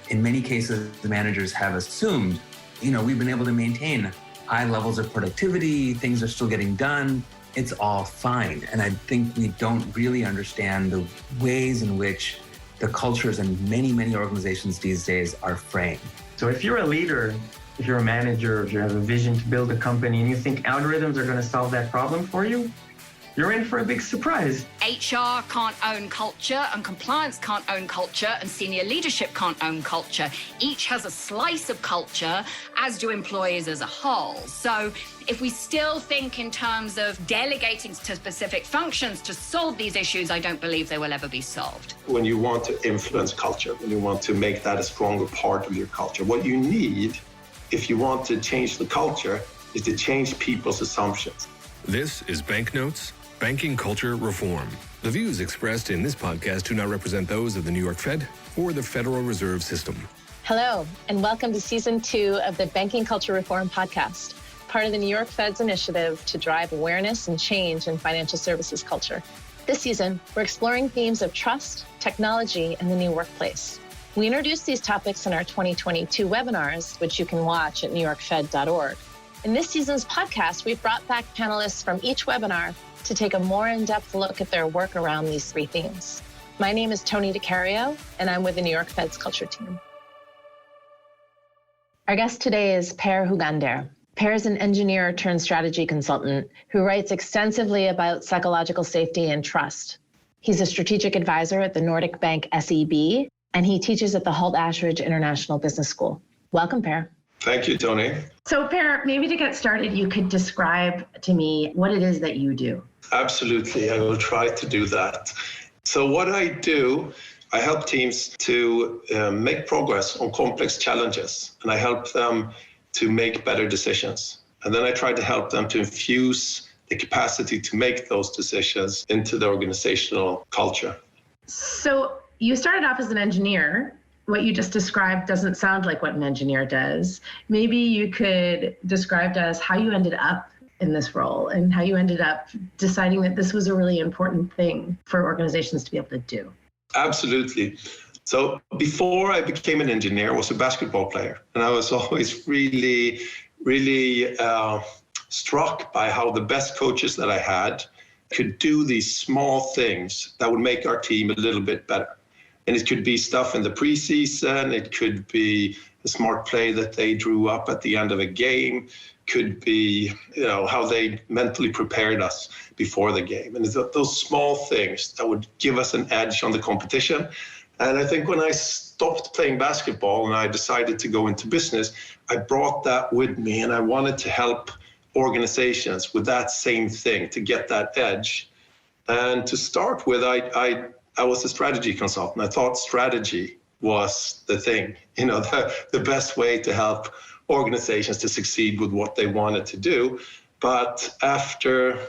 in many cases, the managers have assumed, we've been able to maintain high levels of productivity, things are still getting done, it's all fine. And I think we don't really understand the ways in which the cultures in many, many organizations these days are framed. So if you're a leader, if you're a manager, if you have a vision to build a company and you think algorithms are going to solve that problem for you, you're in for a big surprise. HR can't own culture, and compliance can't own culture, and senior leadership can't own culture. Each has a slice of culture, as do employees as a whole. So if we still think in terms of delegating to specific functions to solve these issues, I don't believe they will ever be solved. When you want to influence culture, when you want to make that a stronger part of your culture, what you need, if you want to change the culture, is to change people's assumptions. This is Banknotes, Banking Culture Reform. The views expressed in this podcast do not represent those of the New York Fed or the Federal Reserve System. Hello, and welcome to Season 2 of the Banking Culture Reform podcast, part of the New York Fed's initiative to drive awareness and change in financial services culture. This season, we're exploring themes of trust, technology, and the new workplace. We introduced these topics in our 2022 webinars, which you can watch at newyorkfed.org. In this season's podcast, we've brought back panelists from each webinar to take a more in-depth look at their work around these three themes. My name is Tony DiCario, and I'm with the New York Fed's Culture Team. Our guest today is Per Hugander. Per is an engineer turned strategy consultant who writes extensively about psychological safety and trust. He's a strategic advisor at the Nordic Bank SEB, and he teaches at the Holt Ashridge International Business School. Welcome, Per. Thank you, Tony. So, Per, maybe to get started, you could describe to me what it is that you do. Absolutely, I will try to do that. So what I do, I help teams to make progress on complex challenges, and I help them to make better decisions. And then I try to help them to infuse the capacity to make those decisions into the organizational culture. So you started off as an engineer. What you just described doesn't sound like what an engineer does. Maybe you could describe to us how you ended up in this role and how you ended up deciding that this was a really important thing for organizations to be able to do. Absolutely. So before I became an engineer, I was a basketball player, and I was always really struck by how the best coaches that I had could do these small things that would make our team a little bit better. And it could be stuff in the preseason, it could be a smart play that they drew up at the end of a game, could be, how they mentally prepared us before the game. And it's those small things that would give us an edge on the competition. And I think when I stopped playing basketball and I decided to go into business, I brought that with me, and I wanted to help organizations with that same thing, to get that edge. And to start with, I was a strategy consultant. I thought strategy was the thing, the best way to help organizations to succeed with what they wanted to do. But after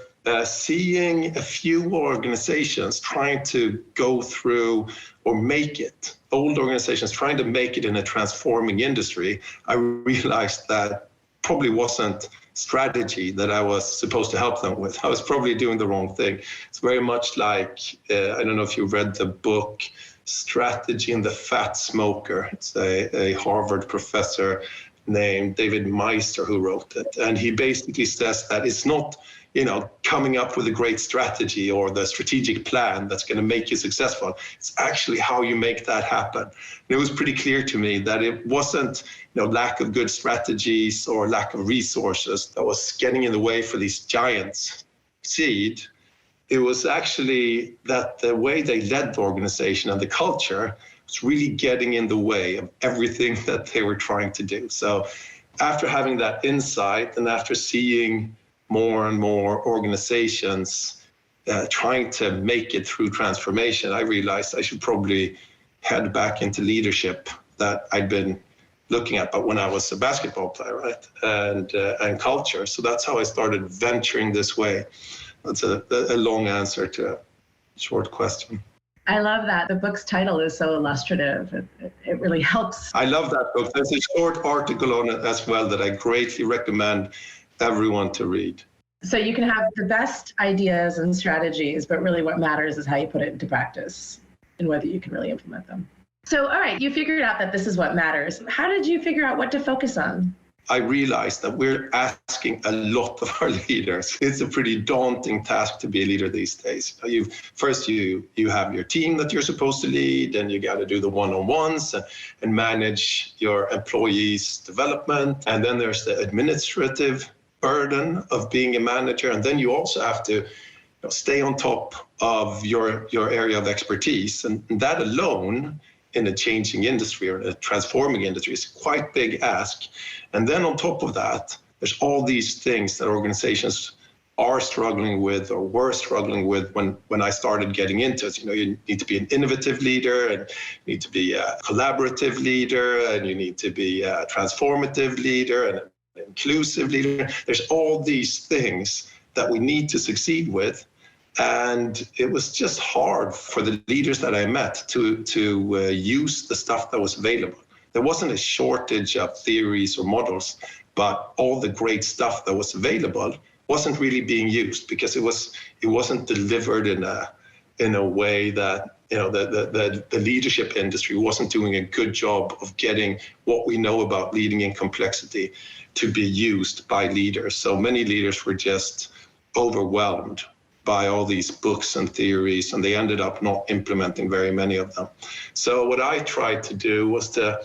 seeing a few organizations trying to go through or make it, old organizations trying to make it in a transforming industry, I realized that probably wasn't strategy that I was supposed to help them with. I was probably doing the wrong thing. It's very much like, I don't know if you read the book, Strategy and the Fat Smoker. It's a Harvard professor named David Meister who wrote it. And he basically says that it's not, coming up with a great strategy or the strategic plan that's going to make you successful. It's actually how you make that happen. And it was pretty clear to me that it wasn't, lack of good strategies or lack of resources that was getting in the way for these giants to succeed. It was actually that the way they led the organization and the culture was really getting in the way of everything that they were trying to do. So after having that insight and after seeing more and more organizations trying to make it through transformation, I realized I should probably head back into leadership that I'd been looking at, but when I was a basketball player, right? And culture. So that's how I started venturing this way. That's a long answer to a short question. I love that. The book's title is so illustrative. It really helps. I love that book. There's a short article on it as well that I greatly recommend everyone to read. So you can have the best ideas and strategies, but really what matters is how you put it into practice and whether you can really implement them. So, all right, you figured out that this is what matters. How did you figure out what to focus on? I realized that we're asking a lot of our leaders. It's a pretty daunting task to be a leader these days. First, you have your team that you're supposed to lead, and you got to do the one-on-ones and manage your employees' development. And then there's the administrative burden of being a manager. And then you also have to stay on top of your area of expertise. And that alone, in a changing industry or a transforming industry, is quite a big ask. And then on top of that, there's all these things that organizations are struggling with or were struggling with when I started getting into it. You need to be an innovative leader, and you need to be a collaborative leader, and you need to be a transformative leader and an inclusive leader. There's all these things that we need to succeed with. And it was just hard for the leaders that I met to use the stuff that was available. There wasn't a shortage of theories or models, but all the great stuff that was available wasn't really being used because it wasn't delivered in a way that the leadership industry wasn't doing a good job of getting what we know about leading in complexity to be used by leaders. So many leaders were just overwhelmed by all these books and theories, and they ended up not implementing very many of them. So what I tried to do was to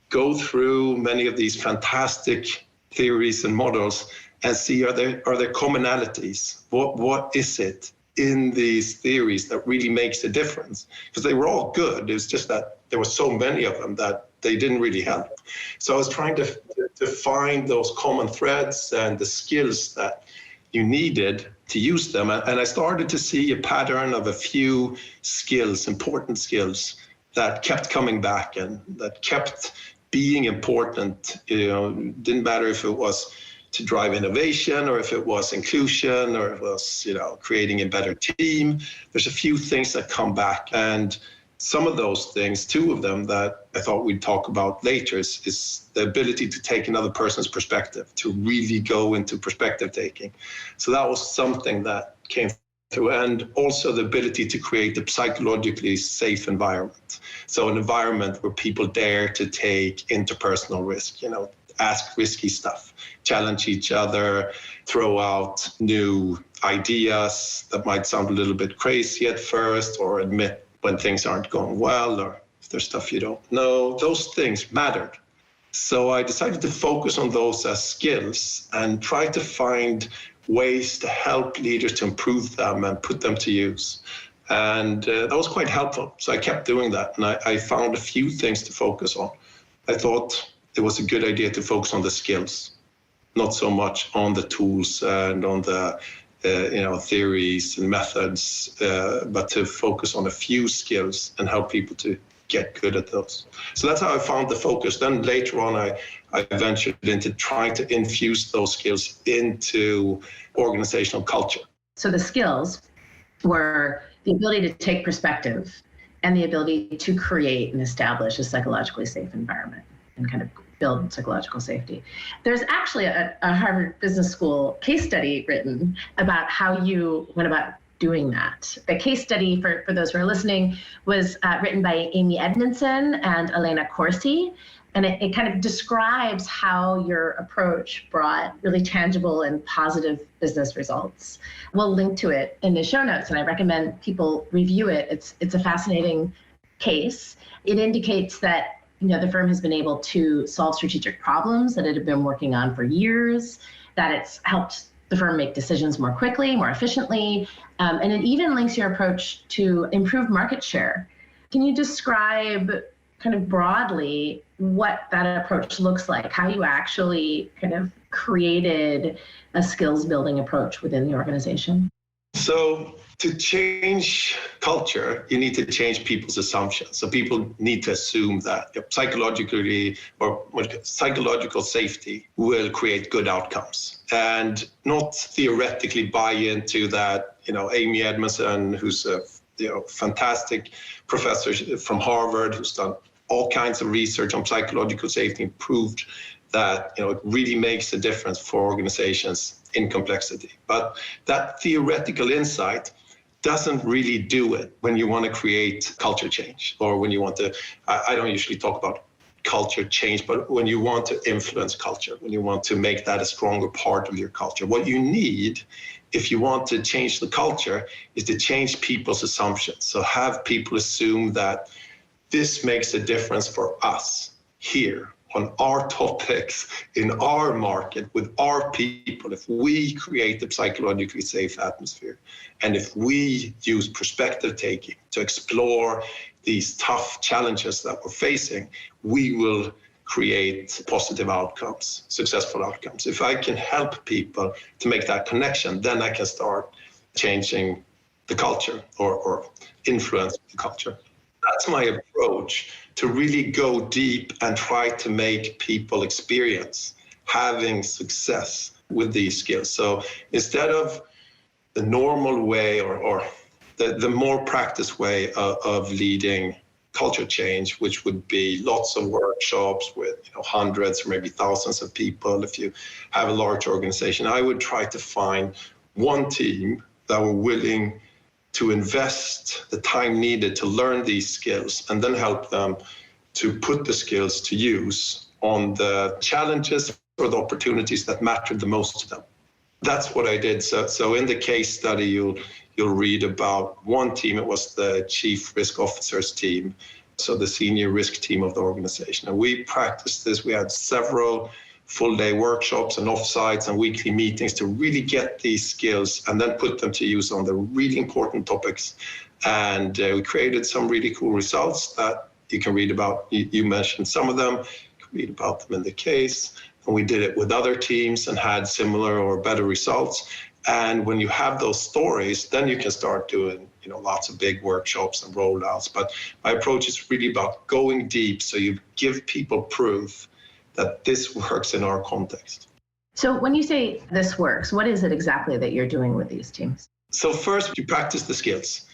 go through many of these fantastic theories and models and see, are there commonalities? What is it in these theories that really makes a difference? Because they were all good. It was just that there were so many of them that they didn't really help. So I was trying to find those common threads and the skills that you needed to use them. And I started to see a pattern of a few skills, important skills, that kept coming back and that kept being important. Didn't matter if it was to drive innovation or if it was inclusion or if it was, creating a better team. There's a few things that come back. And some of those things, two of them that I thought we'd talk about later is the ability to take another person's perspective, to really go into perspective taking. So that was something that came through. And also the ability to create a psychologically safe environment. So an environment where people dare to take interpersonal risk, ask risky stuff, challenge each other, throw out new ideas that might sound a little bit crazy at first, or admit when things aren't going well, or if there's stuff you don't know. Those things mattered. So I decided to focus on those as skills and try to find ways to help leaders to improve them and put them to use. And that was quite helpful. So I kept doing that, and I found a few things to focus on. I thought it was a good idea to focus on the skills, not so much on the tools and on the theories and methods, but to focus on a few skills and help people to get good at those. So that's how I found the focus. Then later on, I ventured into trying to infuse those skills into organizational culture. So the skills were the ability to take perspective and the ability to create and establish a psychologically safe environment and kind of build psychological safety. There's actually a Harvard Business School case study written about how you went about doing that. The case study, for those who are listening, was written by Amy Edmondson and Elena Corsi. And it kind of describes how your approach brought really tangible and positive business results. We'll link to it in the show notes, and I recommend people review it. It's a fascinating case. It indicates that the firm has been able to solve strategic problems that it had been working on for years, that it's helped the firm make decisions more quickly, more efficiently, and it even links your approach to improve market share. Can you describe kind of broadly what that approach looks like, how you actually kind of created a skills building approach within the organization? So to change culture, you need to change people's assumptions. So people need to assume that psychological safety will create good outcomes, and not theoretically buy into that. Amy Edmondson, who's a fantastic professor from Harvard, who's done all kinds of research on psychological safety, proved that it really makes a difference for organizations in complexity. But that theoretical insight doesn't really do it when you want to create culture change, or when you want to, I don't usually talk about culture change, but when you want to influence culture, when you want to make that a stronger part of your culture, what you need, if you want to change the culture, is to change people's assumptions. So have people assume that this makes a difference for us here on our topics, in our market, with our people. If we create a psychologically safe atmosphere, and if we use perspective taking to explore these tough challenges that we're facing, we will create positive outcomes, successful outcomes. If I can help people to make that connection, then I can start changing the culture or influence the culture. That's my approach, to really go deep and try to make people experience having success with these skills. So instead of the normal way or the more practiced way of leading culture change, which would be lots of workshops with hundreds or maybe thousands of people, if you have a large organization, I would try to find one team that were willing to invest the time needed to learn these skills, and then help them to put the skills to use on the challenges or the opportunities that mattered the most to them. That's what I did. So in the case study, you'll read about one team. It was the chief risk officer's team, so the senior risk team of the organization. And we practiced this. We had several full-day workshops and offsites and weekly meetings to really get these skills and then put them to use on the really important topics. And we created some really cool results that you can read about. You mentioned some of them. You can read about them in the case. And we did it with other teams and had similar or better results. And when you have those stories, then you can start doing lots of big workshops and rollouts. But my approach is really about going deep, so you give people proof that this works in our context. So when you say this works, what is it exactly that you're doing with these teams? So first, you practice the skills.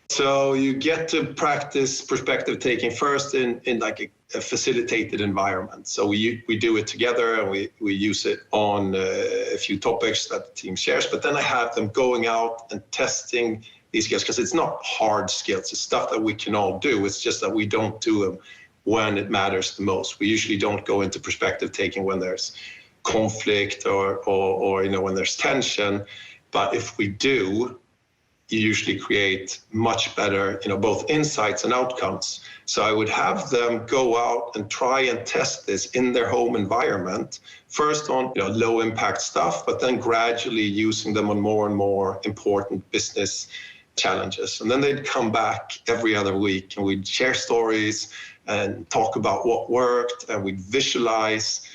So you get to practice perspective taking first in like a facilitated environment. So we do it together, and we use it on a few topics that the team shares. But then I have them going out and testing these skills, because it's not hard skills. It's stuff that we can all do. It's just that we don't do them when it matters the most. We usually don't go into perspective taking when there's conflict or when there's tension. But if we do, you usually create much better, both insights and outcomes. So I would have them go out and try and test this in their home environment, first on low impact stuff, but then gradually using them on more and more important business challenges. And then they'd come back every other week, and we'd share stories and talk about what worked, and we'd visualize,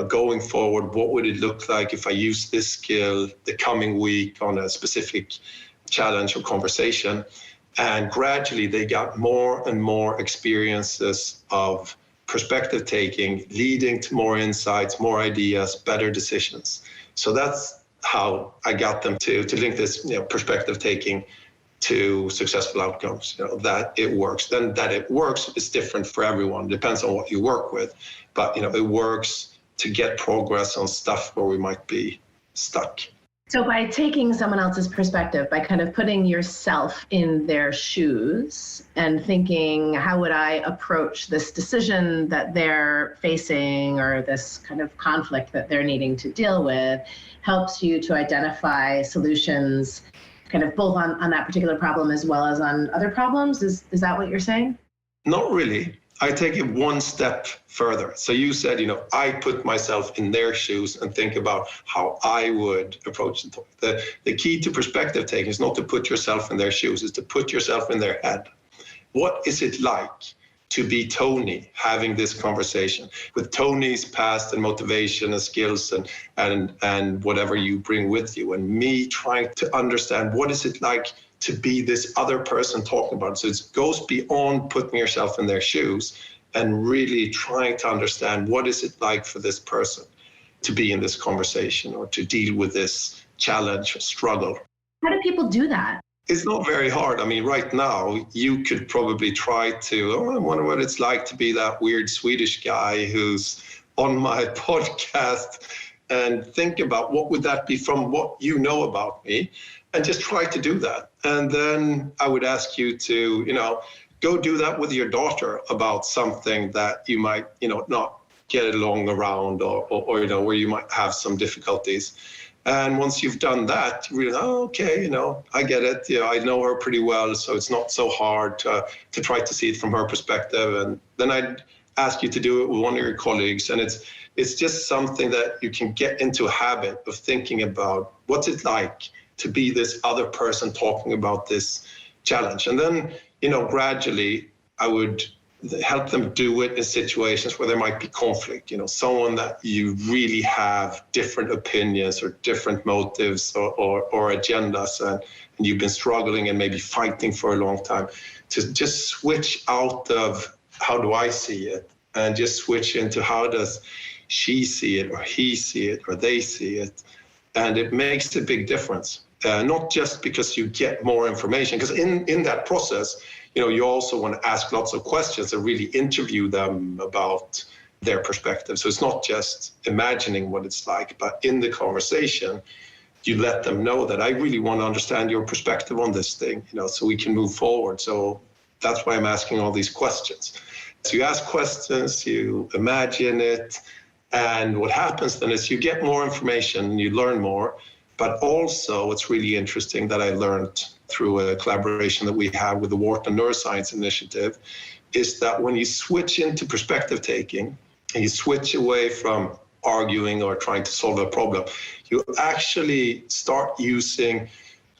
going forward, what would it look like if I use this skill the coming week on a specific challenge or conversation. And gradually they got more and more experiences of perspective taking, leading to more insights, more ideas, better decisions. So that's how I got them to link this perspective taking to successful outcomes, that it works. Then that it works is different for everyone. It depends on what you work with. But it works to get progress on stuff where we might be stuck. So by taking someone else's perspective, by kind of putting yourself in their shoes and thinking, how would I approach this decision that they're facing, or this kind of conflict that they're needing to deal with, helps you to identify solutions kind of both on that particular problem as well as on other problems? Is that what you're saying? Not really. I take it one step further. So you said, I put myself in their shoes and think about how I would approach the topic. The key to perspective taking is not to put yourself in their shoes, is to put yourself in their head. What is it like to be Tony having this conversation with Tony's past and motivation and skills and whatever you bring with you, and me trying to understand what is it like to be this other person talking about it. So it goes beyond putting yourself in their shoes and really trying to understand what is it like for this person to be in this conversation or to deal with this challenge or struggle. How do people do that? It's not very hard. I mean, right now, you could probably try to, I wonder what it's like to be that weird Swedish guy who's on my podcast, and think about what would that be from what you know about me, and just try to do that. And then I would ask you to, go do that with your daughter about something that you might, not get along around or where you might have some difficulties. And once you've done that, you realize, okay, I get it. I know her pretty well, so it's not so hard to try to see it from her perspective. And then I'd ask you to do it with one of your colleagues. And it's just something that you can get into a habit of thinking about what's it like to be this other person talking about this challenge. And then, gradually I would help them do it in situations where there might be conflict, someone that you really have different opinions or different motives or agendas, and you've been struggling and maybe fighting for a long time, to just switch out of how do I see it and just switch into how does she see it or he see it or they see it. And it makes a big difference, not just because you get more information, because in that process, you also want to ask lots of questions and really interview them about their perspective. So it's not just imagining what it's like, but in the conversation, you let them know that I really want to understand your perspective on this thing, so we can move forward. So that's why I'm asking all these questions. So you ask questions, you imagine it, and what happens then is you get more information, you learn more, but also what's really interesting that I learned through a collaboration that we have with the Wharton Neuroscience Initiative is that when you switch into perspective taking and you switch away from arguing or trying to solve a problem, you actually start using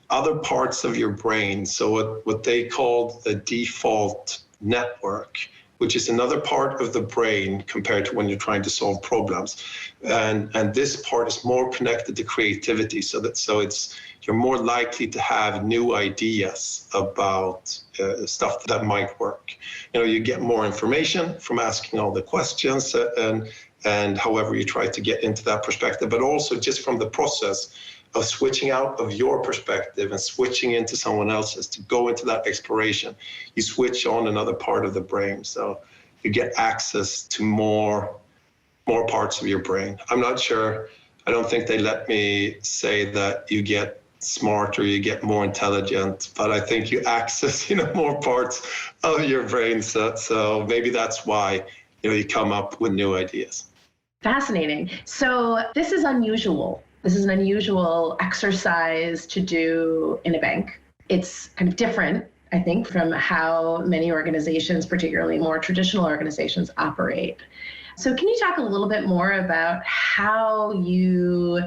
other parts of your brain. So what they call the default network, which is another part of the brain compared to when you're trying to solve problems. And this part is more connected to creativity. So you're more likely to have new ideas about stuff that might work. You get more information from asking all the questions and however you try to get into that perspective, but also just from the process of switching out of your perspective and switching into someone else's to go into that exploration. You switch on another part of the brain. So you get access to more parts of your brain. I'm not sure. I don't think they let me say that you get smarter, you get more intelligent, but I think you access, more parts of your brain. So maybe that's why, you come up with new ideas. Fascinating. So this is unusual. This is an unusual exercise to do in a bank. It's kind of different, I think, from how many organizations, particularly more traditional organizations, operate. So can you talk a little bit more about how you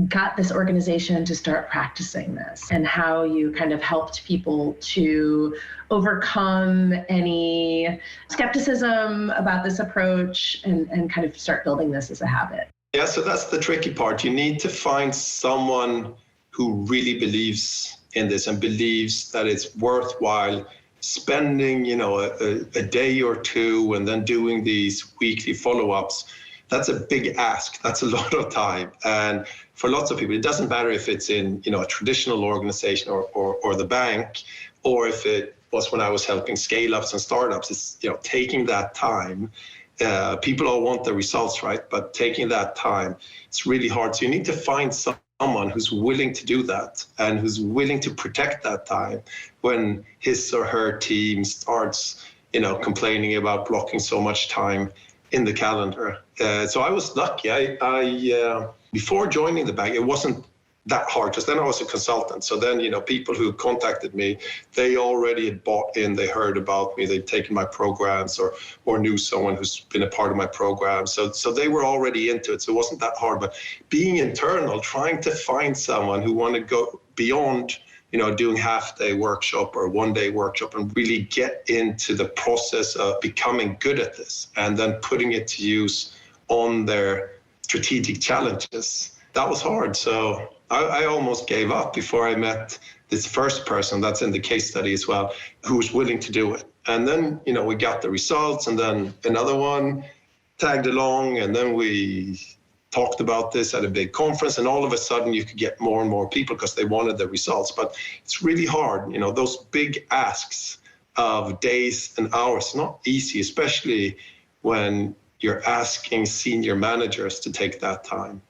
got this organization to start practicing this and how you kind of helped people to overcome any skepticism about this approach and kind of start building this as a habit? Yeah, so that's the tricky part. You need to find someone who really believes in this and believes that it's worthwhile spending, a day or two and then doing these weekly follow-ups. That's a big ask. That's a lot of time. And for lots of people, it doesn't matter if it's in, a traditional organization or the bank, or if it was when I was helping scale-ups and startups. It's, taking that time. People all want the results, right? But taking that time, it's really hard. So you need to find someone who's willing to do that and who's willing to protect that time when his or her team starts, complaining about blocking so much time in the calendar. So I was lucky. I before joining the bank, it wasn't that hard because then I was a consultant. So then, people who contacted me, they already had bought in, they heard about me, they'd taken my programs or knew someone who's been a part of my program. So they were already into it. So it wasn't that hard. But being internal, trying to find someone who wanted to go beyond, doing half-day workshop or one-day workshop and really get into the process of becoming good at this and then putting it to use on their strategic challenges. That was hard. So I almost gave up before I met this first person that's in the case study as well, who was willing to do it. And then, we got the results and then another one tagged along and then we talked about this at a big conference and all of a sudden you could get more and more people because they wanted the results. But it's really hard, those big asks of days and hours, not easy, especially when you're asking senior managers to take that time.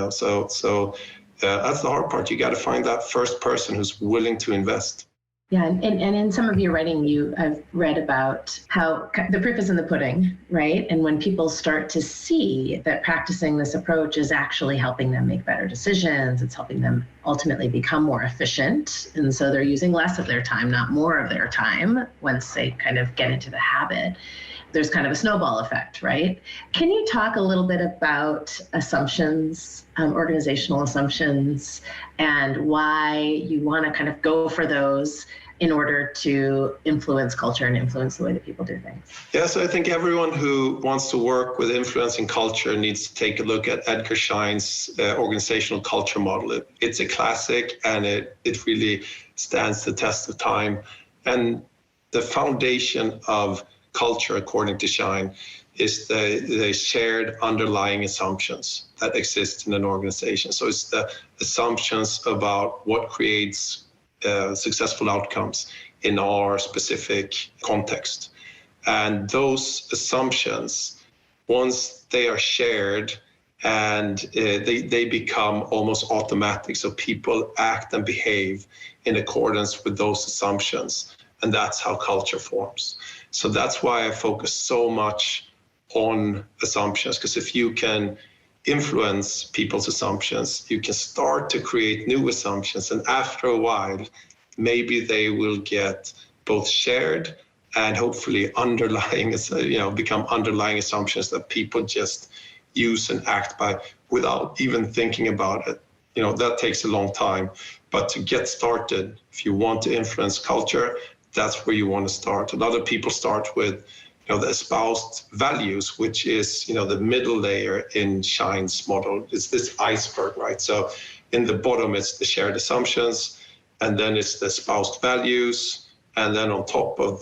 So that's the hard part. You got to find that first person who's willing to invest. Yeah, and in some of your writing, I've read about how the proof is in the pudding, right? And when people start to see that practicing this approach is actually helping them make better decisions, it's helping them ultimately become more efficient. And so they're using less of their time, not more of their time, once they kind of get into the habit. There's kind of a snowball effect, right? Can you talk a little bit about assumptions, organizational assumptions, and why you want to kind of go for those in order to influence culture and influence the way that people do things? Yeah, so I think everyone who wants to work with influencing culture needs to take a look at Edgar Schein's organizational culture model. It's a classic, and it really stands the test of time. And the foundation of culture, according to Schein, is the shared underlying assumptions that exist in an organization. So it's the assumptions about what creates successful outcomes in our specific context. And those assumptions, once they are shared, and they become almost automatic. So people act and behave in accordance with those assumptions. And that's how culture forms. So that's why I focus so much on assumptions, because if you can influence people's assumptions, you can start to create new assumptions. And after a while, maybe they will get both shared and hopefully underlying, become underlying assumptions that people just use and act by without even thinking about it. That takes a long time. But to get started, if you want to influence culture, that's where you want to start. A lot of people start with the espoused values, which is the middle layer in Schein's model. It's this iceberg, right? So in the bottom, it's the shared assumptions, and then it's the espoused values, and then on top of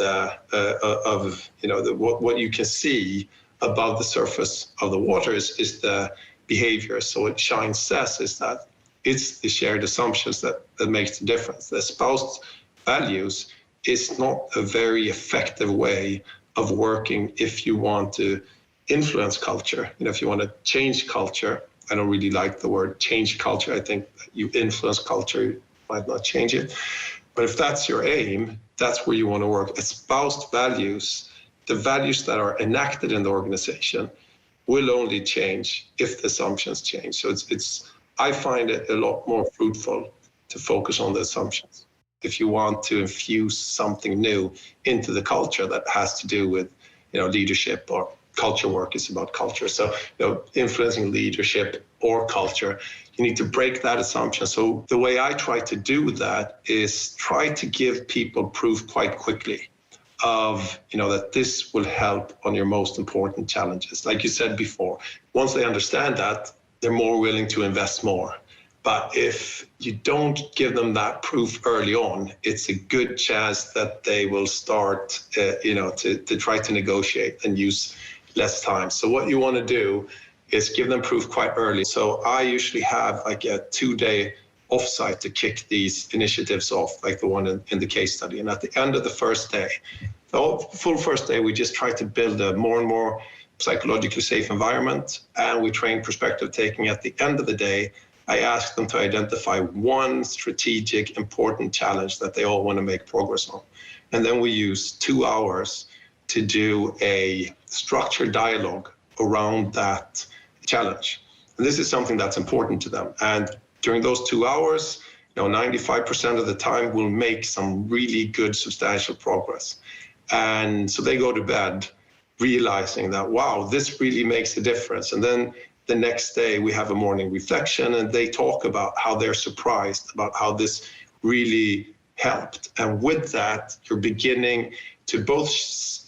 what you can see above the surface of the water is the behavior. So what Schein says is that it's the shared assumptions that makes the difference. The espoused values is not a very effective way of working if you want to influence culture. If you want to change culture, I don't really like the word change culture. I think you influence culture, you might not change it. But if that's your aim, that's where you want to work. Espoused values, the values that are enacted in the organization, will only change if the assumptions change. So I find it a lot more fruitful to focus on the assumptions if you want to infuse something new into the culture that has to do with leadership, or culture work is about culture. So influencing leadership or culture, you need to break that assumption. So the way I try to do that is try to give people proof quite quickly of that this will help on your most important challenges. Like you said before, once they understand that, they're more willing to invest more. But if you don't give them that proof early on, it's a good chance that they will start, to try to negotiate and use less time. So what you want to do is give them proof quite early. So I usually have like a 2-day offsite to kick these initiatives off, like the one in the case study. And at the end of the first day, the full first day, we just try to build a more and more psychologically safe environment, and we train perspective taking. At the end of the day, I ask them to identify one strategic, important challenge that they all want to make progress on. And then we use 2 hours to do a structured dialogue around that challenge. And this is something that's important to them. And during those 2 hours, 95% of the time we'll make some really good, substantial progress. And so they go to bed realizing that, wow, this really makes a difference. And then the next day we have a morning reflection, and they talk about how they're surprised about how this really helped. And with that, you're beginning to both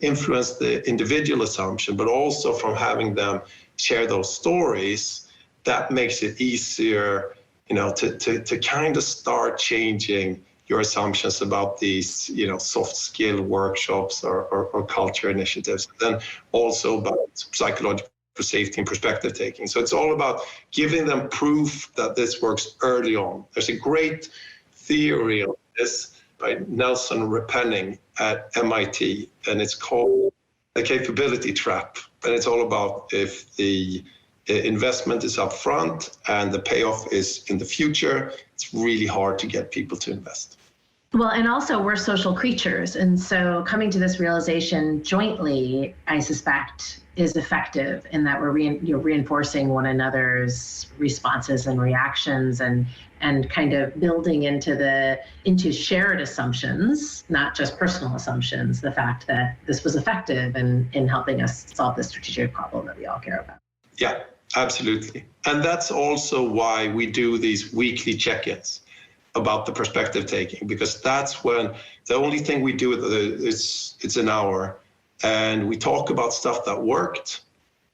influence the individual assumption, but also from having them share those stories, that makes it easier, to kind of start changing your assumptions about these, soft skill workshops or culture initiatives. Then also about psychological safety and perspective taking. So it's all about giving them proof that this works early on. There's a great theory on this by Nelson Repenning at MIT, and it's called the capability trap. And it's all about if the investment is up front and the payoff is in the future, it's really hard to get people to invest. Well, and also we're social creatures. And so coming to this realization jointly, I suspect, is effective in that you're reinforcing one another's responses and reactions and kind of building into shared assumptions, not just personal assumptions, the fact that this was effective in helping us solve the strategic problem that we all care about. Yeah, absolutely. And that's also why we do these weekly check-ins about the perspective taking, because that's when the only thing we do it's an hour, and we talk about stuff that worked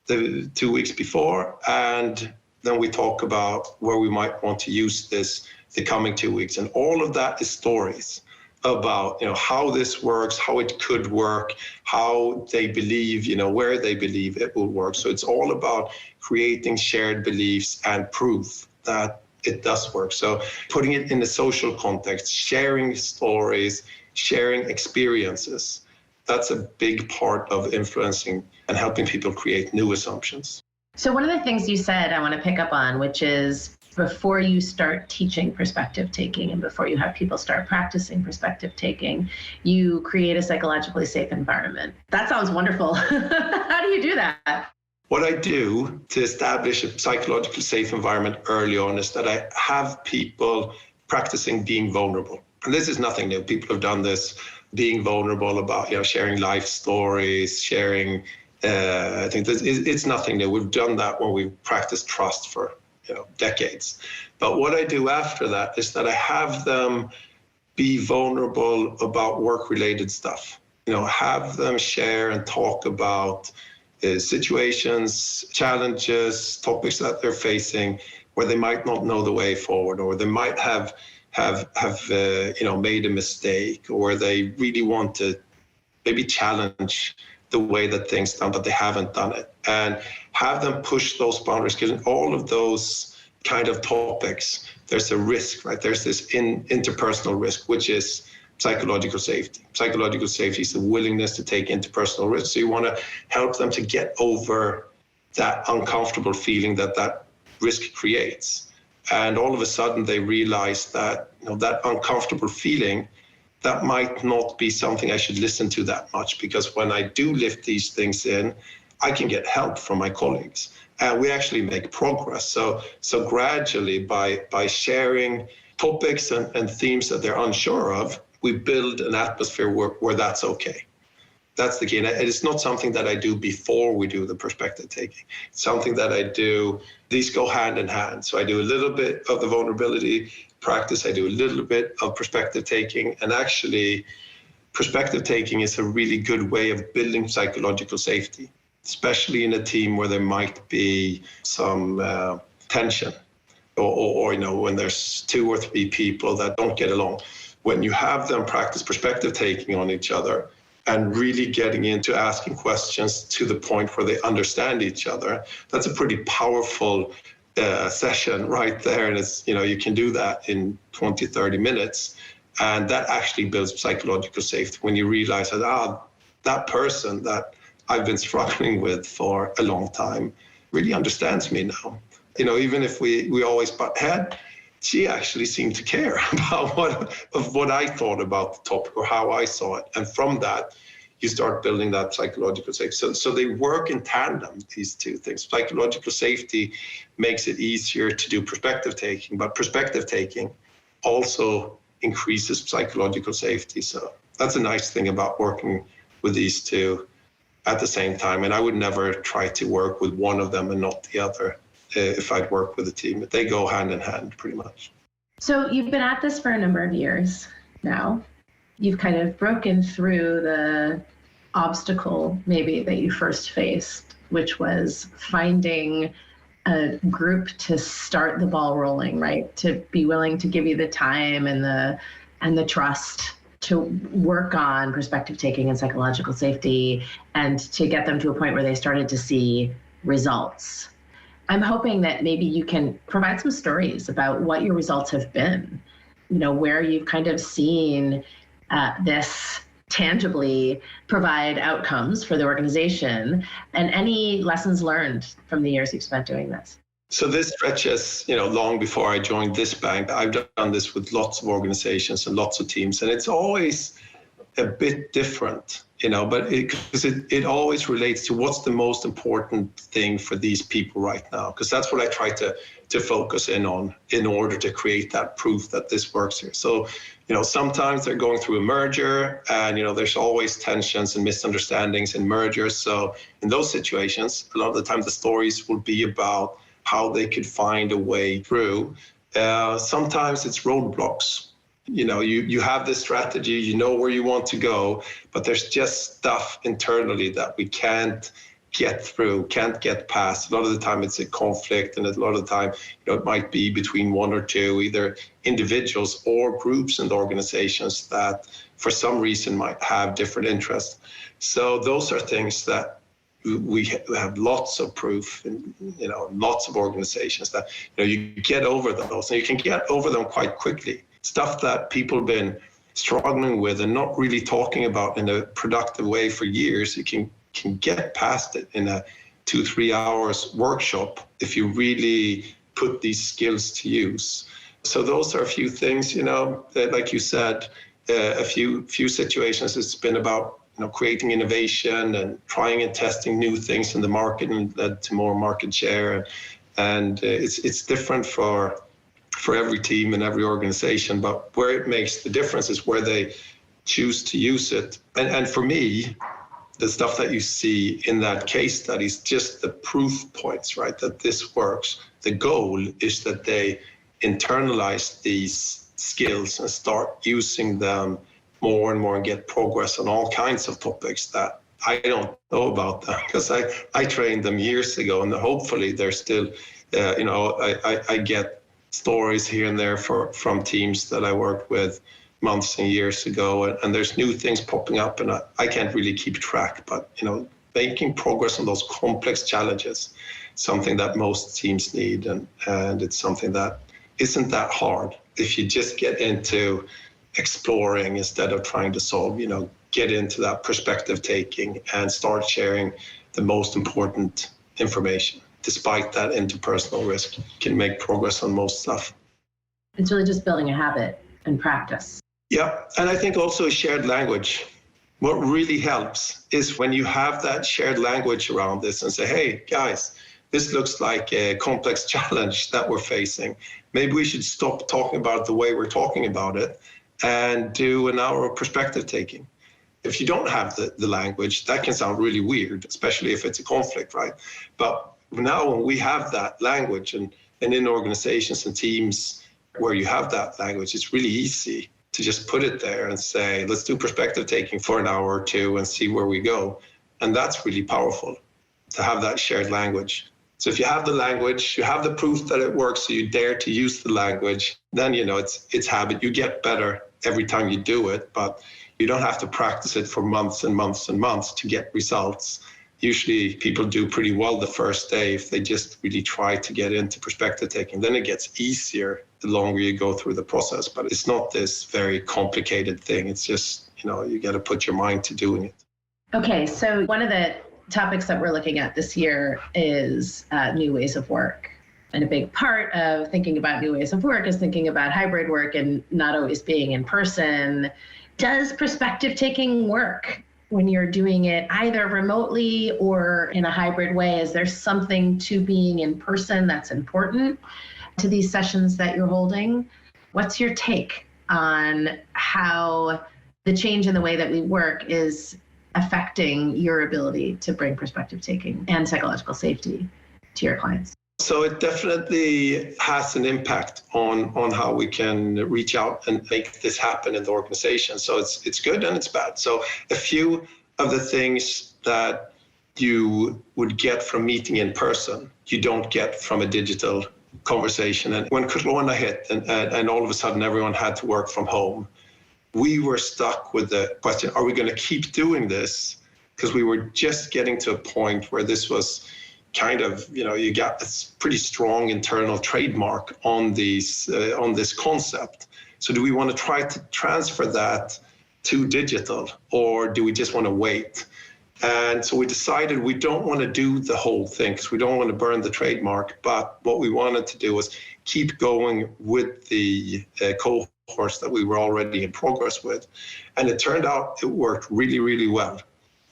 the 2 weeks before, and then we talk about where we might want to use this the coming 2 weeks. And all of that is stories about, how this works, how it could work, how they believe, where they believe it will work. So it's all about creating shared beliefs and proof that it does work. So putting it in a social context, sharing stories, sharing experiences, that's a big part of influencing and helping people create new assumptions. So one of the things you said I want to pick up on, which is before you start teaching perspective taking and before you have people start practicing perspective taking, you create a psychologically safe environment. That sounds wonderful. How do you do that? What I do to establish a psychologically safe environment early on is that I have people practicing being vulnerable. And this is nothing new. People have done this, being vulnerable about, sharing life stories, sharing, I think it's nothing new. We've done that when we've practiced trust for, decades. But what I do after that is that I have them be vulnerable about work-related stuff. Have them share and talk about situations, challenges, topics that they're facing where they might not know the way forward, or they might have made a mistake, or they really want to maybe challenge the way that things done, but they haven't done it, and have them push those boundaries. Because in all of those kind of topics, there's a risk, right? There's this interpersonal risk, which is psychological safety. Psychological safety is the willingness to take interpersonal risks. So you want to help them to get over that uncomfortable feeling that risk creates. And all of a sudden they realize that, that uncomfortable feeling, that might not be something I should listen to that much, because when I do lift these things in, I can get help from my colleagues. And we actually make progress. So gradually by sharing topics and themes that they're unsure of, we build an atmosphere where that's okay. That's the key. And it's not something that I do before we do the perspective taking. It's something that I do. These go hand in hand. So I do a little bit of the vulnerability practice. I do a little bit of perspective taking. And actually, perspective taking is a really good way of building psychological safety, especially in a team where there might be some tension or when there's 2 or 3 people that don't get along. When you have them practice perspective taking on each other and really getting into asking questions to the point where they understand each other, that's a pretty powerful session right there. And it's, you can do that in 20, 30 minutes. And that actually builds psychological safety when you realize that, that person that I've been struggling with for a long time really understands me now. Even if we always butt head, she actually seemed to care about what I thought about the topic or how I saw it. And from that, you start building that psychological safety. So they work in tandem, these two things. Psychological safety makes it easier to do perspective taking, but perspective taking also increases psychological safety. So that's a nice thing about working with these two at the same time. And I would never try to work with one of them and not the other if I'd work with a team. They go hand in hand pretty much. So you've been at this for a number of years now. You've kind of broken through the obstacle maybe that you first faced, which was finding a group to start the ball rolling, right? To be willing to give you the time and the trust to work on perspective taking and psychological safety, and to get them to a point where they started to see results. I'm hoping that maybe you can provide some stories about what your results have been, where you've kind of seen this tangibly provide outcomes for the organization, and any lessons learned from the years you've spent doing this. So this stretches, long before I joined this bank. I've done this with lots of organizations and lots of teams, and it's always a bit different, but it always relates to what's the most important thing for these people right now, because that's what I try to focus in on in order to create that proof that this works here. So, sometimes they're going through a merger and, there's always tensions and misunderstandings in mergers. So in those situations, a lot of the time the stories will be about how they could find a way through. Sometimes it's roadblocks. You have this strategy, you know where you want to go, but there's just stuff internally that we can't get through, can't get past. A lot of the time it's a conflict, and a lot of the time, it might be between one or two, either individuals or groups and organizations that for some reason might have different interests. So those are things that we have lots of proof in, lots of organizations that, you get over those, and you can get over them quite quickly. Stuff that people have been struggling with and not really talking about in a productive way for years, you can get past it in a 2-3 hours workshop if you really put these skills to use. So those are a few things, that, like you said, a few situations it's been about creating innovation and trying and testing new things in the market, and led to more market share. And it's different for every team and every organization, but where it makes the difference is where they choose to use it. And for me, the stuff that you see in that case study is just the proof points, right, that this works. The goal is that they internalize these skills and start using them more and more and get progress on all kinds of topics that I don't know about them, because I trained them years ago, and hopefully they're still, I get stories here and there from teams that I worked with months and years ago, and there's new things popping up, and I can't really keep track, but making progress on those complex challenges, something that most teams need, and it's something that isn't that hard if you just get into exploring instead of trying to solve. Get into that perspective taking and start sharing the most important information. Despite that interpersonal risk, you can make progress on most stuff. It's really just building a habit and practice. Yeah, and I think also a shared language. What really helps is when you have that shared language around this and say, hey, guys, this looks like a complex challenge that we're facing. Maybe we should stop talking about it the way we're talking about it and do an hour of perspective taking. If you don't have the language, that can sound really weird, especially if it's a conflict, right? But now when we have that language, and in organizations and teams where you have that language, it's really easy to just put it there and say, let's do perspective taking for an hour or two and see where we go. And that's really powerful, to have that shared language. So if you have the language, you have the proof that it works, so you dare to use the language, then it's habit. You get better every time you do it, but you don't have to practice it for months and months and months to get results. Usually people do pretty well the first day if they just really try to get into perspective taking. Then it gets easier the longer you go through the process. But it's not this very complicated thing. It's just, you got to put your mind to doing it. Okay, so one of the topics that we're looking at this year is new ways of work. And a big part of thinking about new ways of work is thinking about hybrid work and not always being in person. Does perspective taking work when you're doing it either remotely or in a hybrid way? Is there something to being in person that's important to these sessions that you're holding? What's your take on how the change in the way that we work is affecting your ability to bring perspective taking and psychological safety to your clients? So it definitely has an impact on how we can reach out and make this happen in the organization. So it's good and it's bad. So a few of the things that you would get from meeting in person, you don't get from a digital conversation. And when Corona hit and all of a sudden everyone had to work from home, we were stuck with the question, are we going to keep doing this? Because we were just getting to a point where this was kind of, you got a pretty strong internal trademark on this concept. So do we want to try to transfer that to digital, or do we just want to wait? And so we decided we don't want to do the whole thing because we don't want to burn the trademark. But what we wanted to do was keep going with the cohorts that we were already in progress with. And it turned out it worked really, really well.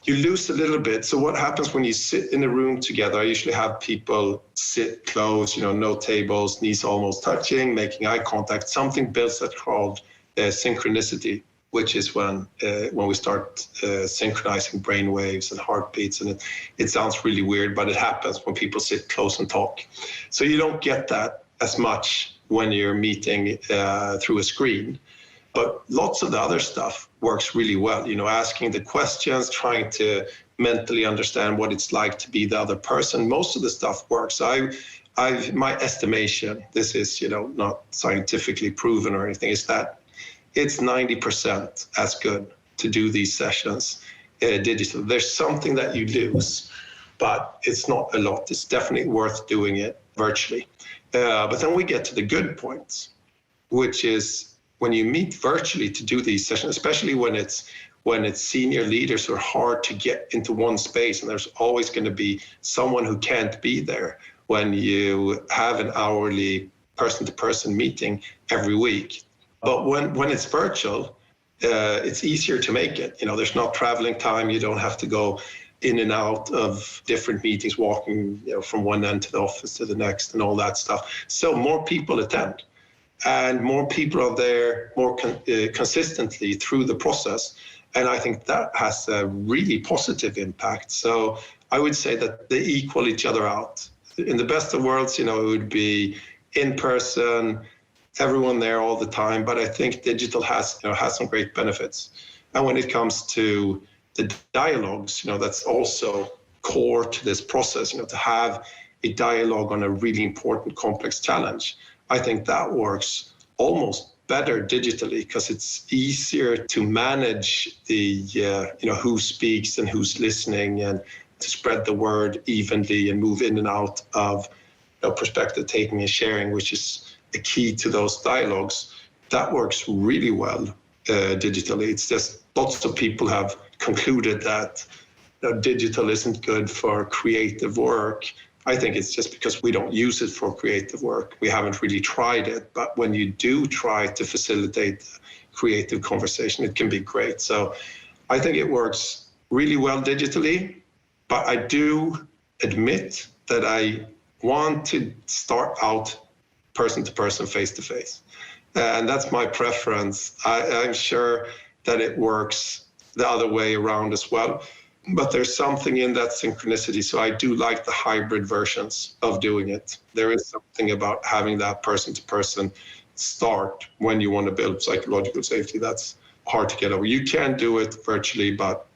You lose a little bit. So what happens when you sit in a room together? I usually have people sit close, no tables, knees almost touching, making eye contact. Something builds that called synchronicity, which is when we start synchronizing brain waves and heartbeats. And it sounds really weird, but it happens when people sit close and talk. So you don't get that as much when you're meeting through a screen. But lots of the other stuff works really well, asking the questions, trying to mentally understand what it's like to be the other person. Most of the stuff works. My estimation, this is, not scientifically proven or anything, is that it's 90% as good to do these sessions digital. There's something that you lose, but it's not a lot. It's definitely worth doing it virtually. But then we get to the good points, which is when you meet virtually to do these sessions, especially when it's senior leaders who are hard to get into one space, and there's always going to be someone who can't be there when you have an hourly person-to-person meeting every week. But when it's virtual, it's easier to make it. There's not traveling time. You don't have to go in and out of different meetings, walking from one end to the office to the next and all that stuff. So more people attend. And more people are there more consistently through the process. And I think that has a really positive impact. So I would say that they equal each other out. In the best of worlds, it would be in person, everyone there all the time. But I think digital has some great benefits. And when it comes to the dialogues, that's also core to this process, to have a dialogue on a really important, complex challenge. I think that works almost better digitally because it's easier to manage the, who speaks and who's listening and to spread the word evenly and move in and out of perspective taking and sharing, which is a key to those dialogues. That works really well digitally. It's just lots of people have concluded that digital isn't good for creative work. I think it's just because we don't use it for creative work. We haven't really tried it. But when you do try to facilitate creative conversation, it can be great. So I think it works really well digitally. But I do admit that I want to start out person-to-person, face-to-face. And that's my preference. I'm sure that it works the other way around as well. But there's something in that synchronicity. So I do like the hybrid versions of doing it. There is something about having that person-to-person start when you want to build psychological safety. That's hard to get over. You can do it virtually, but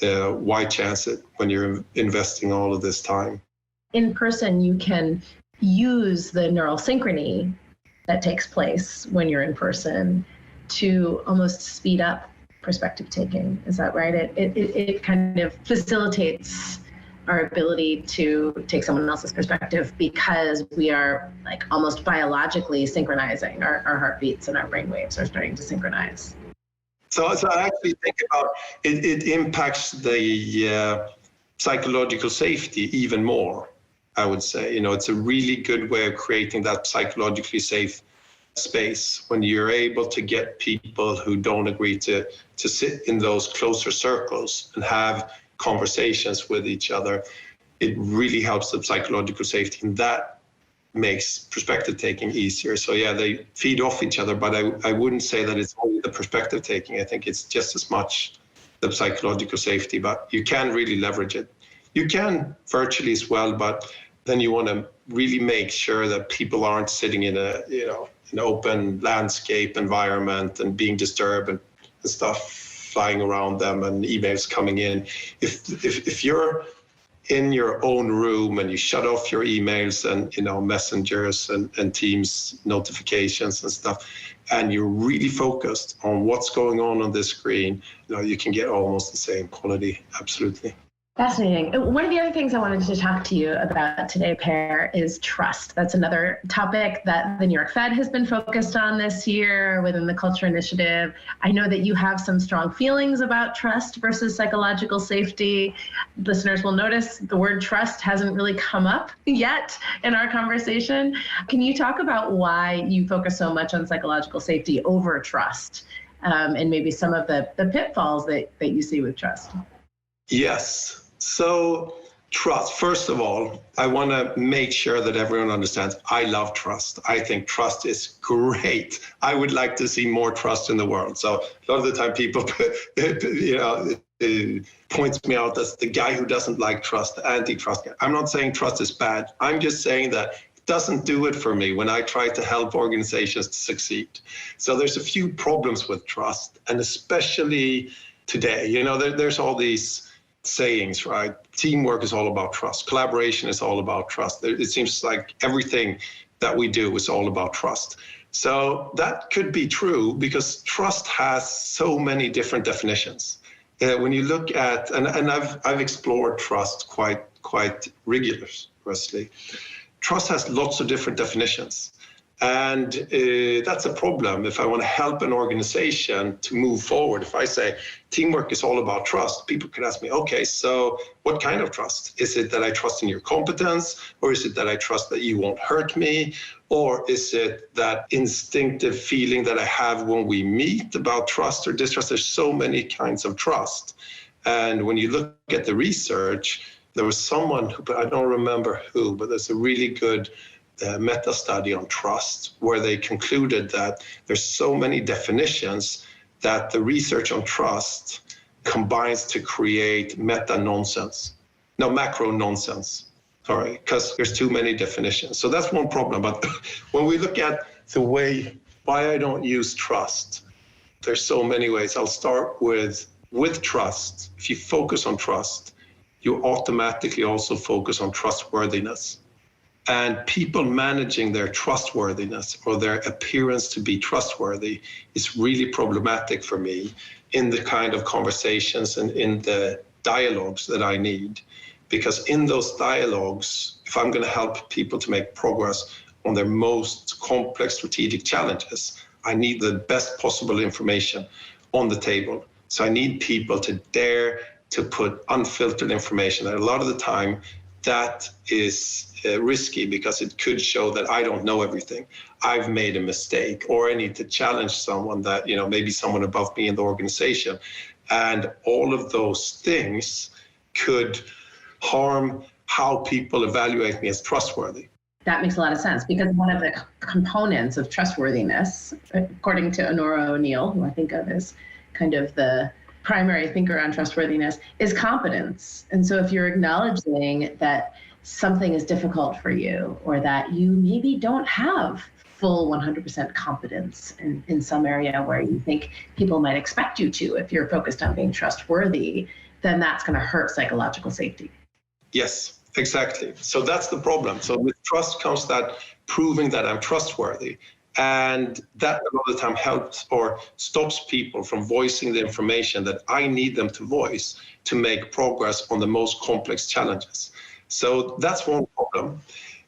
why chance it when you're investing all of this time? In person, you can use the neural synchrony that takes place when you're in person to almost speed up perspective taking. Is that right? It kind of facilitates our ability to take someone else's perspective because we are like almost biologically synchronizing. Our heartbeats and our brain waves are starting to synchronize. So I actually think about it impacts the psychological safety even more, I would say. It's a really good way of creating that psychologically safe space when you're able to get people who don't agree to sit in those closer circles and have conversations with each other. It really helps the psychological safety, and that makes perspective taking easier. So yeah, they feed off each other, but I wouldn't say that it's only the perspective taking. I think it's just as much the psychological safety, but you can really leverage it. You can virtually as well, but then you want to really make sure that people aren't sitting in an open landscape environment and being disturbed and stuff flying around them and emails coming in. If you're in your own room and you shut off your emails and messengers and Teams notifications and stuff, and you're really focused on what's going on this screen, you can get almost the same quality. Absolutely. Fascinating. One of the other things I wanted to talk to you about today, Per, is trust. That's another topic that the New York Fed has been focused on this year within the Culture Initiative. I know that you have some strong feelings about trust versus psychological safety. Listeners will notice the word trust hasn't really come up yet in our conversation. Can you talk about why you focus so much on psychological safety over trust, and maybe some of the pitfalls that you see with trust? Yes. So trust, first of all, I want to make sure that everyone understands I love trust. I think trust is great. I would like to see more trust in the world. So a lot of the time people, points me out as the guy who doesn't like trust, the anti-trust guy. I'm not saying trust is bad. I'm just saying that it doesn't do it for me when I try to help organizations to succeed. So there's a few problems with trust, and especially today, there's all these sayings, right? Teamwork is all about trust. Collaboration is all about trust. It seems like everything that we do is all about trust. So that could be true because trust has so many different definitions. When you look at, and I've explored trust quite rigorously. Trust has lots of different definitions. And that's a problem if I want to help an organization to move forward. If I say teamwork is all about trust, people can ask me, okay, so what kind of trust? Is it that I trust in your competence? Or is it that I trust that you won't hurt me? Or is it that instinctive feeling that I have when we meet about trust or distrust? There's so many kinds of trust. And when you look at the research, there was someone who, I don't remember who, but there's a really good meta study on trust where they concluded that there's so many definitions that the research on trust combines to create macro nonsense, sorry, because there's too many definitions. So that's one problem. But when we look at the way, why I don't use trust, there's so many ways. I'll start with trust. If you focus on trust, you automatically also focus on trustworthiness. And people managing their trustworthiness or their appearance to be trustworthy is really problematic for me in the kind of conversations and in the dialogues that I need. Because in those dialogues, if I'm going to help people to make progress on their most complex strategic challenges, I need the best possible information on the table. So I need people to dare to put unfiltered information. And a lot of the time, that is risky because it could show that I don't know everything. I've made a mistake, or I need to challenge someone that, maybe someone above me in the organization. And all of those things could harm how people evaluate me as trustworthy. That makes a lot of sense because one of the components of trustworthiness, according to Honora O'Neill, who I think of as kind of the primary thinker on trustworthiness, is competence. And so if you're acknowledging that something is difficult for you or that you maybe don't have full 100% competence in some area where you think people might expect you to, if you're focused on being trustworthy, then that's going to hurt psychological safety. Yes, exactly. So that's the problem. So with trust comes that proving that I'm trustworthy. And that a lot of the time helps or stops people from voicing the information that I need them to voice to make progress on the most complex challenges. So that's one problem.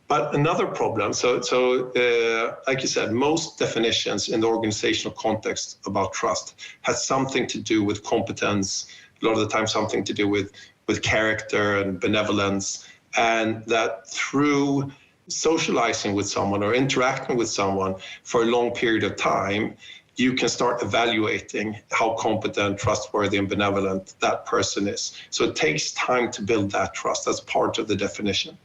But another problem, like you said, most definitions in the organizational context about trust has something to do with competence, a lot of the time something to do with character and benevolence, and that through socializing with someone or interacting with someone for a long period of time, you can start evaluating how competent, trustworthy, and benevolent that person is. So it takes time to build that trust. That's part of the definition.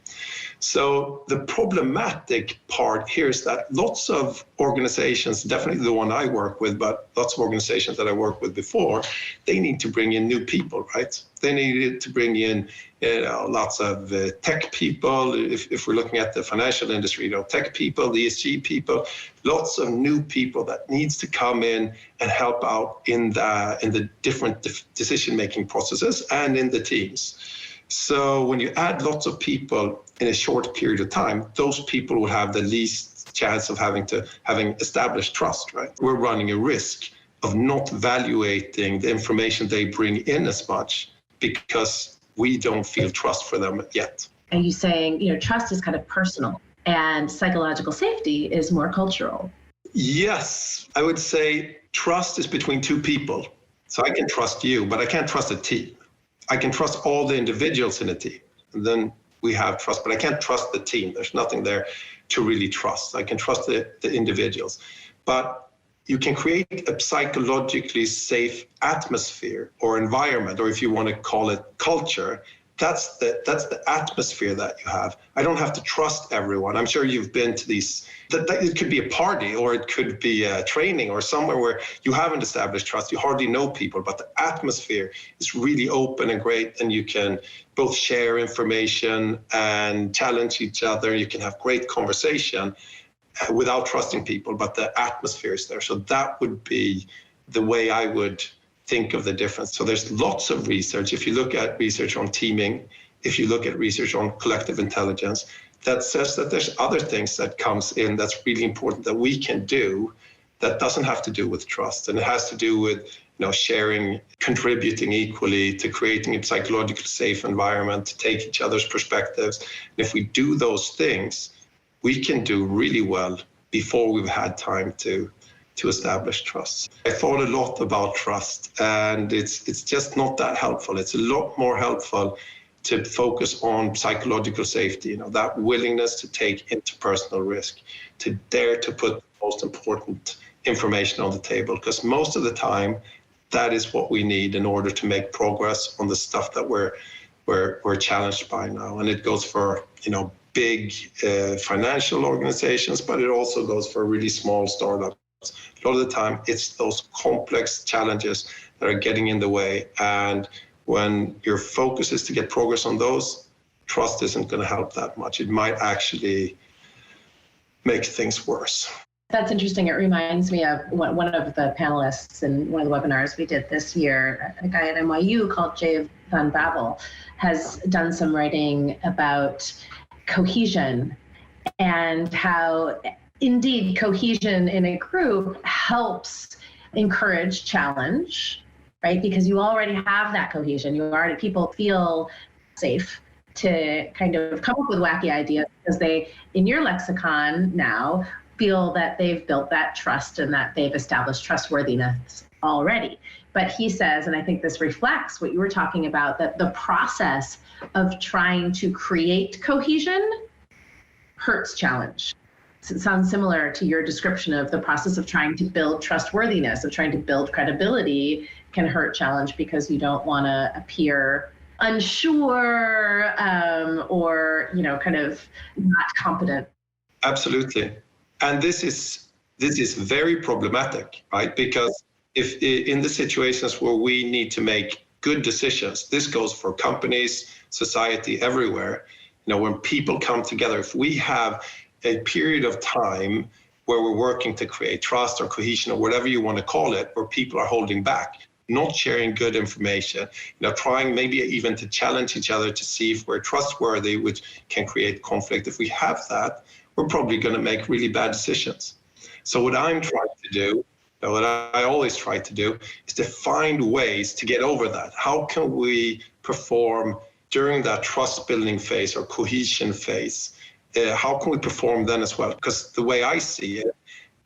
So the problematic part here is that lots of organizations, definitely the one I work with, but lots of organizations that I worked with before, they need to bring in new people, right? They needed to bring in lots of tech people. If we're looking at the financial industry, tech people, the ESG people, lots of new people that needs to come in and help out in the different decision-making processes and in the teams. So when you add lots of people in a short period of time, those people will have the least chance of having established trust, right? We're running a risk of not evaluating the information they bring in as much because we don't feel trust for them yet. Are you saying, trust is kind of personal and psychological safety is more cultural? Yes, I would say trust is between two people. So I can trust you, but I can't trust a team. I can trust all the individuals in a team. And then we have trust, but I can't trust the team. There's nothing there to really trust. I can trust the individuals. But you can create a psychologically safe atmosphere or environment, or if you want to call it culture. That's the atmosphere that you have. I don't have to trust everyone. I'm sure you've been to these, it could be a party or it could be a training or somewhere where you haven't established trust. You hardly know people, but the atmosphere is really open and great, and you can both share information and challenge each other. You can have great conversation without trusting people, but the atmosphere is there. So that would be the way I would think of the difference. So there's lots of research. If you look at research on teaming, if you look at research on collective intelligence, that says that there's other things that comes in that's really important that we can do that doesn't have to do with trust. And it has to do with sharing, contributing equally to creating a psychologically safe environment, to take each other's perspectives. And if we do those things, we can do really well before we've had time to establish trust. I thought a lot about trust, and it's just not that helpful. It's a lot more helpful to focus on psychological safety, that willingness to take interpersonal risk, to dare to put the most important information on the table, because most of the time, that is what we need in order to make progress on the stuff that we're challenged by now. And it goes for, big financial organizations, but it also goes for really small startups. A lot of the time, it's those complex challenges that are getting in the way. And when your focus is to get progress on those, trust isn't going to help that much. It might actually make things worse. That's interesting. It reminds me of one of the panelists in one of the webinars we did this year, a guy at NYU called Jay Van Bavel, has done some writing about cohesion and how indeed cohesion in a group helps encourage challenge, right? Because you already have that cohesion. People feel safe to kind of come up with wacky ideas because they, in your lexicon now, feel that they've built that trust and that they've established trustworthiness already. But he says, and I think this reflects what you were talking about, that the process of trying to create cohesion hurts challenge. So it sounds similar to your description of the process of trying to build trustworthiness, of trying to build credibility can hurt challenge because you don't want to appear unsure or, kind of not competent. Absolutely. And this is very problematic, right? Because if in the situations where we need to make good decisions, this goes for companies, society, everywhere, when people come together, if we have a period of time where we're working to create trust or cohesion or whatever you want to call it, where people are holding back, not sharing good information, trying maybe even to challenge each other to see if we're trustworthy, which can create conflict. If we have that, we're probably going to make really bad decisions. So what I'm trying to do, what I always try to do, is to find ways to get over that. How can we perform during that trust building phase or cohesion phase? How can we perform then as well? Because the way I see it,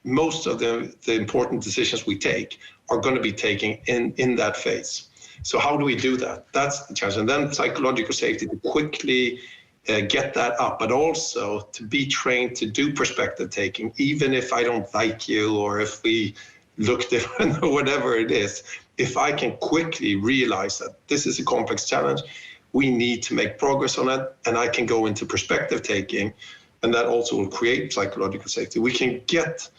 most of the important decisions we take are going to be taken in that phase. So how do we do that? That's the challenge. And then psychological safety to quickly get that up, but also to be trained to do perspective taking, even if I don't like you or if we look different or whatever it is. If I can quickly realize that this is a complex challenge, we need to make progress on it, and I can go into perspective taking, and that also will create psychological safety. We can get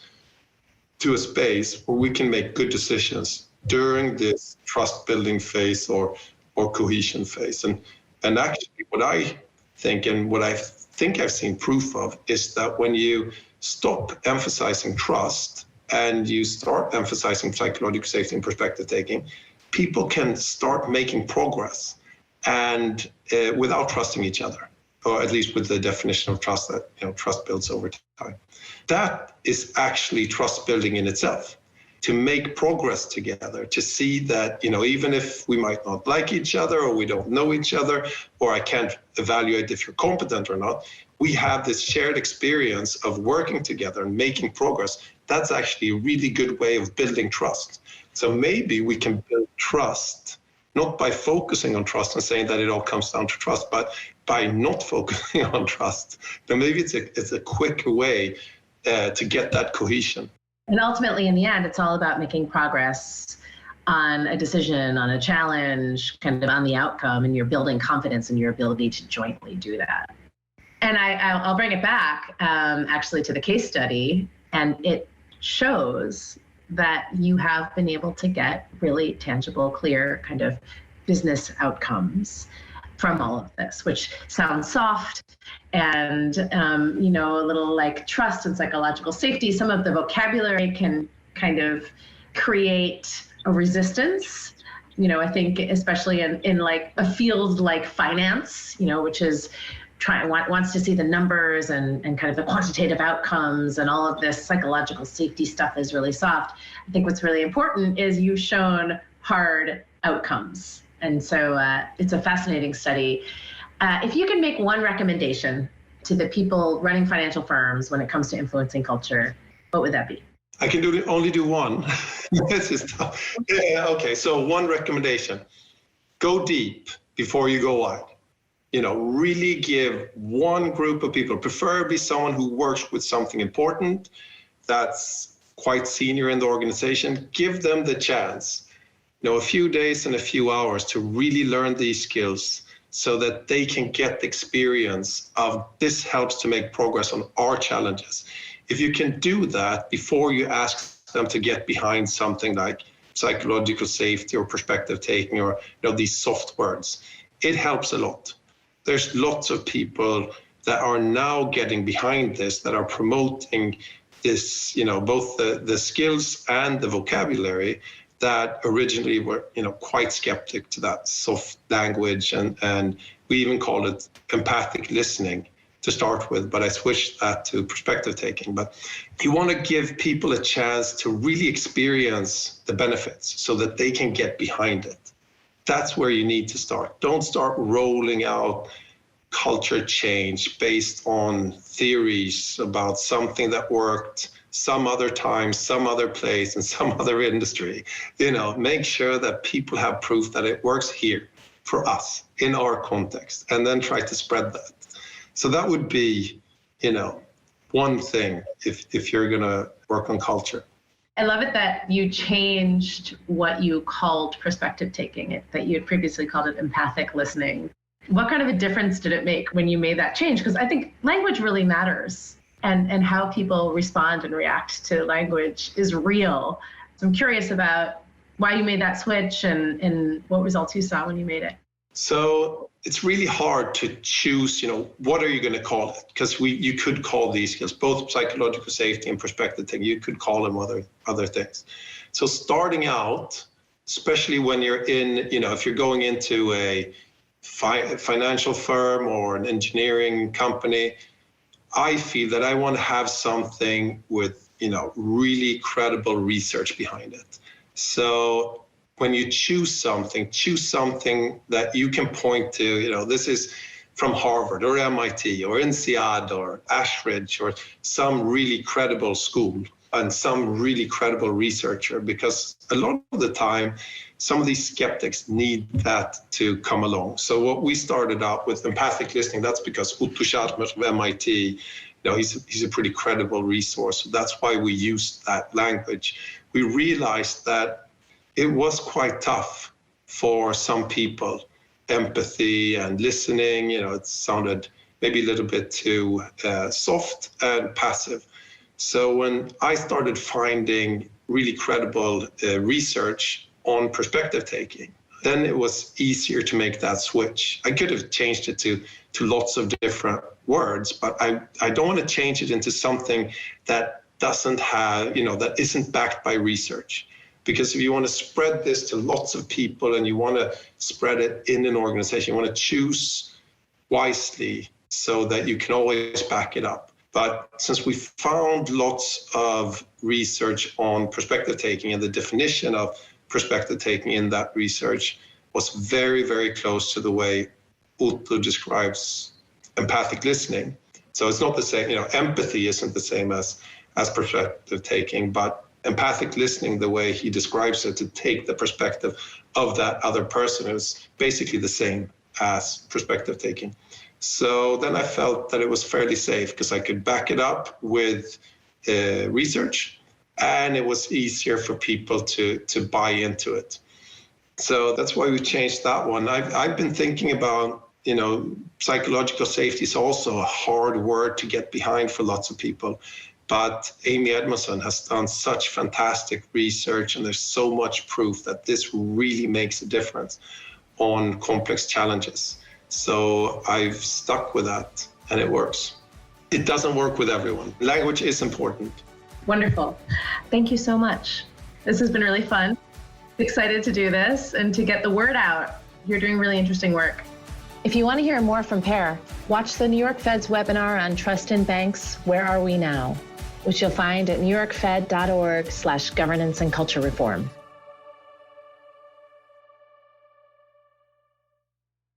to a space where we can make good decisions during this trust building phase or cohesion phase. And actually what I think, and what I think I've seen proof of, is that when you stop emphasizing trust and you start emphasizing psychological safety and perspective taking, people can start making progress and without trusting each other, or at least with the definition of trust that trust builds over time. That is actually trust building in itself. to make progress together, to see that, even if we might not like each other or we don't know each other, or I can't evaluate if you're competent or not, we have this shared experience of working together and making progress. That's actually a really good way of building trust. So maybe we can build trust, not by focusing on trust and saying that it all comes down to trust, but by not focusing on trust. Then maybe it's a quicker way to get that cohesion. And ultimately, in the end, it's all about making progress on a decision, on a challenge, kind of on the outcome, and you're building confidence in your ability to jointly do that. And I'll bring it back actually to the case study, and it shows that you have been able to get really tangible, clear kind of business outcomes from all of this, which sounds soft and, a little like trust and psychological safety. Some of the vocabulary can kind of create a resistance. I think especially in like a field like finance, which is wants to see the numbers and kind of the quantitative outcomes, and all of this psychological safety stuff is really soft. I think what's really important is you've shown hard outcomes. And so it's a fascinating study. If you could make one recommendation to the people running financial firms when it comes to influencing culture, what would that be? I can only do one. This is tough. Yeah, okay, so one recommendation. Go deep before you go wide. Really give one group of people, preferably someone who works with something important that's quite senior in the organization, give them the chance, a few days and a few hours to really learn these skills so that they can get the experience of this helps to make progress on our challenges. If you can do that before you ask them to get behind something like psychological safety or perspective taking or these soft words, it helps a lot. There's lots of people that are now getting behind this, that are promoting this, both the skills and the vocabulary that originally were, quite skeptic to that soft language. And we even called it empathic listening to start with, but I switched that to perspective taking. But you want to give people a chance to really experience the benefits so that they can get behind it. That's where you need to start. Don't start rolling out culture change based on theories about something that worked some other time, some other place, in some other industry. Make sure that people have proof that it works here for us in our context, and then try to spread that. So that would be, one thing if you're going to work on culture. I love it that you changed what you called perspective taking, that you had previously called it empathic listening. What kind of a difference did it make when you made that change? Because I think language really matters, and how people respond and react to language is real. So I'm curious about why you made that switch and what results you saw when you made it. So it's really hard to choose, what are you going to call it? Because you could call these skills, both psychological safety and perspective taking, you could call them other things. So starting out, especially when you're in, if you're going into a financial firm or an engineering company, I feel that I want to have something with, really credible research behind it. So when you choose something that you can point to, this is from Harvard or MIT or INSEAD or Ashridge or some really credible school and some really credible researcher, because a lot of the time, some of these skeptics need that to come along. So what we started out with empathic listening, that's because Otto Scharmer of MIT, he's a pretty credible resource. So that's why we used that language. We realized that it was quite tough for some people, empathy and listening, it sounded maybe a little bit too soft and passive. So when I started finding really credible research on perspective taking, then it was easier to make that switch. I could have changed it to lots of different words, but I don't want to change it into something that doesn't have, that isn't backed by research. Because if you want to spread this to lots of people and you want to spread it in an organization, you want to choose wisely so that you can always back it up. But since we found lots of research on perspective taking, and the definition of perspective taking in that research was very, very close to the way Otto describes empathic listening. So it's not the same, empathy isn't the same as perspective taking, but empathic listening, the way he describes it, to take the perspective of that other person, is basically the same as perspective taking. So then I felt that it was fairly safe because I could back it up with research, and it was easier for people to buy into it. So that's why we changed that one. I've been thinking about, psychological safety is also a hard word to get behind for lots of people. But Amy Edmondson has done such fantastic research, and there's so much proof that this really makes a difference on complex challenges. So I've stuck with that, and it works. It doesn't work with everyone. Language is important. Wonderful. Thank you so much. This has been really fun. Excited to do this and to get the word out. You're doing really interesting work. If you want to hear more from Per, watch the New York Fed's webinar on Trust in Banks, Where Are We Now?, which you'll find at newyorkfed.org/governance and culture reform.